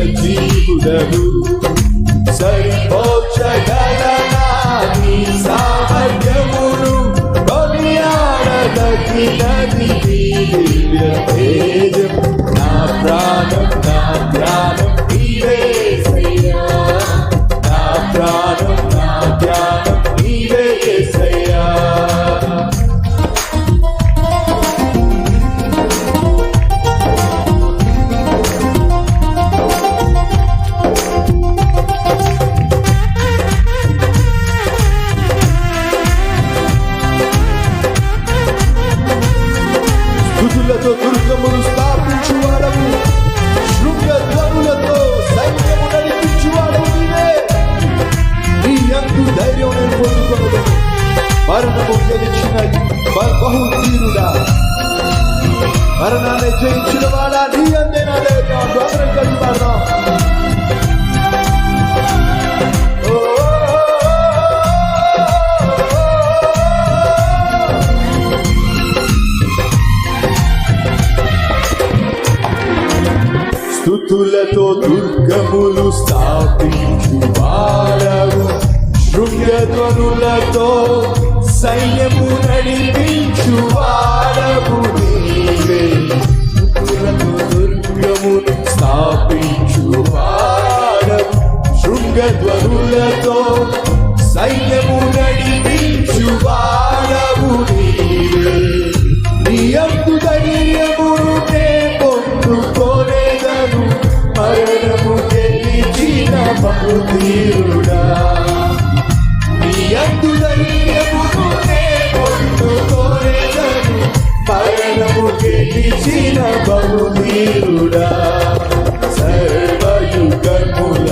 సజీవుడవు సరిపోల్చగలనా నీ సామర్థ్యమును కొనియాడదగినది నీ దివ్య తేజం నా ప్రాణం నీవే యేసయ్యా నా ప్రాణం నా ధ్యానం నీవే యేసయ్యా స్తుతులతో దుర్గమును స్థాపించువాడవు శృంగధ్వనులతో సైన్యము నడిపించువాడవు నీవే నీ యందు ధైర్యం నేను పొందుకొనదు మరణము గెలిచిన బహుధీరుడా మరణాన్ని జయించిన వాడా నీ అందే నా దేవత అందరం కలిసి పాడదాం స్తుతులతో దుర్గములు స్థాపించువాడవు శృంగధ్వనులతో సైన్యము నడిపించువాడవు నీవే స్తుతులతో దుర్గములు స్థాపించువాడవు శృంగధ్వనులతో సైన్యము నడిపించువాడవు నీవే నీ యందు ధైర్యమును నే పొందుకొనేదను మరణము గెలిచిన బహుధీరుడా నీ యందు ధైర్యమును నే పొందుకొనేదను మరణము గెలిచిన బహుధీరుడా సర్వయుగములలో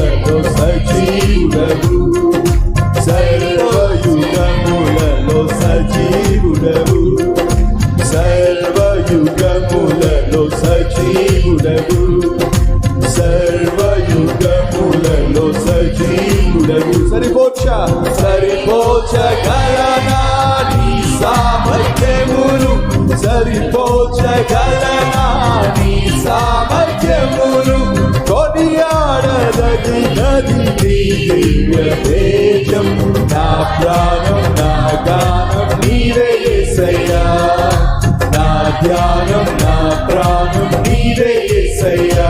సజీవుడవు సర్వయుగములలో సజీవుడవు సర్వయుగములలో సజీవుడవు సర్వయుగములలో సజీవుడవు సరిపోల్చగలనా నీ సామర్థ్యమును సరిపోల్చగలనా నీ సామర్థ్యమును కొనియాడదగినది నీ దివ్య తేజం నా ప్రాణం నా గానం నీవే యేసయ్యా నా ధ్యానం నా ప్రాణం నీవే యేసయ్యా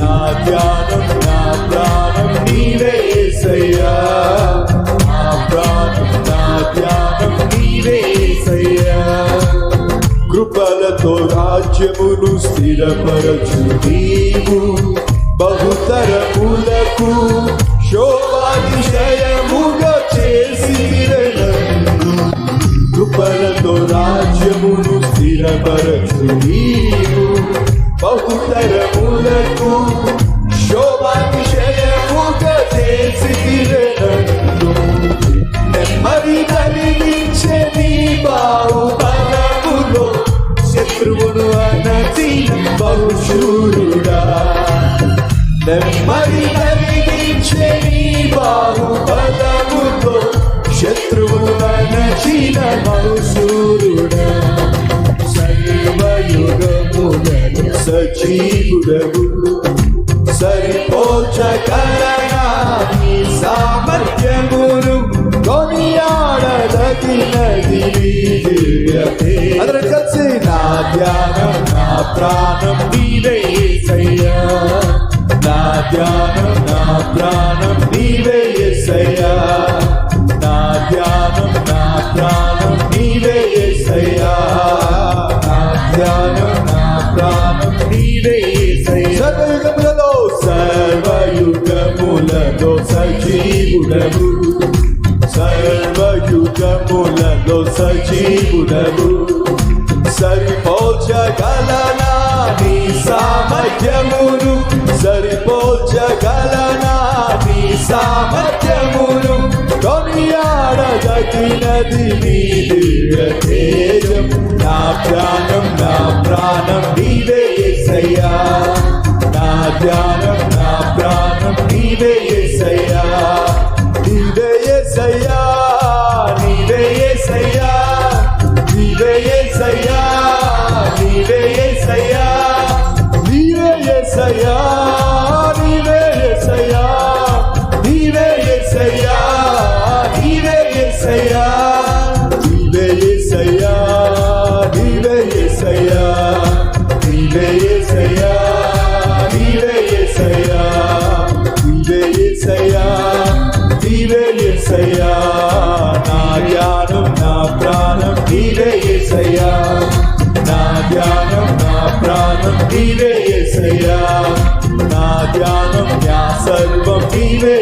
నా ధ్యానం నా ప్రాణం నీవే యేసయ్యా నా ప్రాణం నా ధ్యానం నీవే యేసయ్యా కృపలతో రాజ్యమును స్థిరపరచు నీవు బహుతరములకు శోభాతిశయముగా చేసిరనన్ను కృపలతో రాజ్యమును స్థిరపరచు నీవు బహుతరములకు శోభాతిశయముగా చేసిరనన్ను నెమ్మది కలిగించే నీ బాహుబలములో శత్రువును అణచిన బహుశూరుడా నెమ్మది కలిగించే నీ బాహుబలములో శత్రువును అణచిన బహుశూరుడా సర్వయుగములను సజీవుడవు సరిపోల్చగలనా నీ సామర్థ్యమును కొనియాడదగినది నీ దివ్య తేజం అందరం కలిసి నా ధ్యానం నా ప్రాణం నీవే యేసయ్యా నా ధ్యానం నా ప్రాణం నీవే యేసయ్యా నా ధ్యానం నా ప్రాణం నీవే యేసయ్యా నా ధ్యానం నా ప్రాణం నీవే యేసయ్యా సర్వయుగములలో సజీవుడవు సర్వయుగములలో సజీవుడవు సరిపోల్చగలనా నీ సామర్థ్యమును సరిపోల్చగలనా నీ సామర్థ్యమును కొనియాడదగినది నీ దివ్య తేజం నా ప్రాణం నీవే యేసయ్యా నా ధ్యానం నా ప్రాణం నీవే యేసయ్యా నీవే యేసయ్యా నీవే యేసయ్యా నీవే యేసయ్యా నీవే యేసయ్యా నీవే యేసయ్యా ప్రాణం నీవే యేసయ్యా నా ధ్యానం నా సర్వం నీవే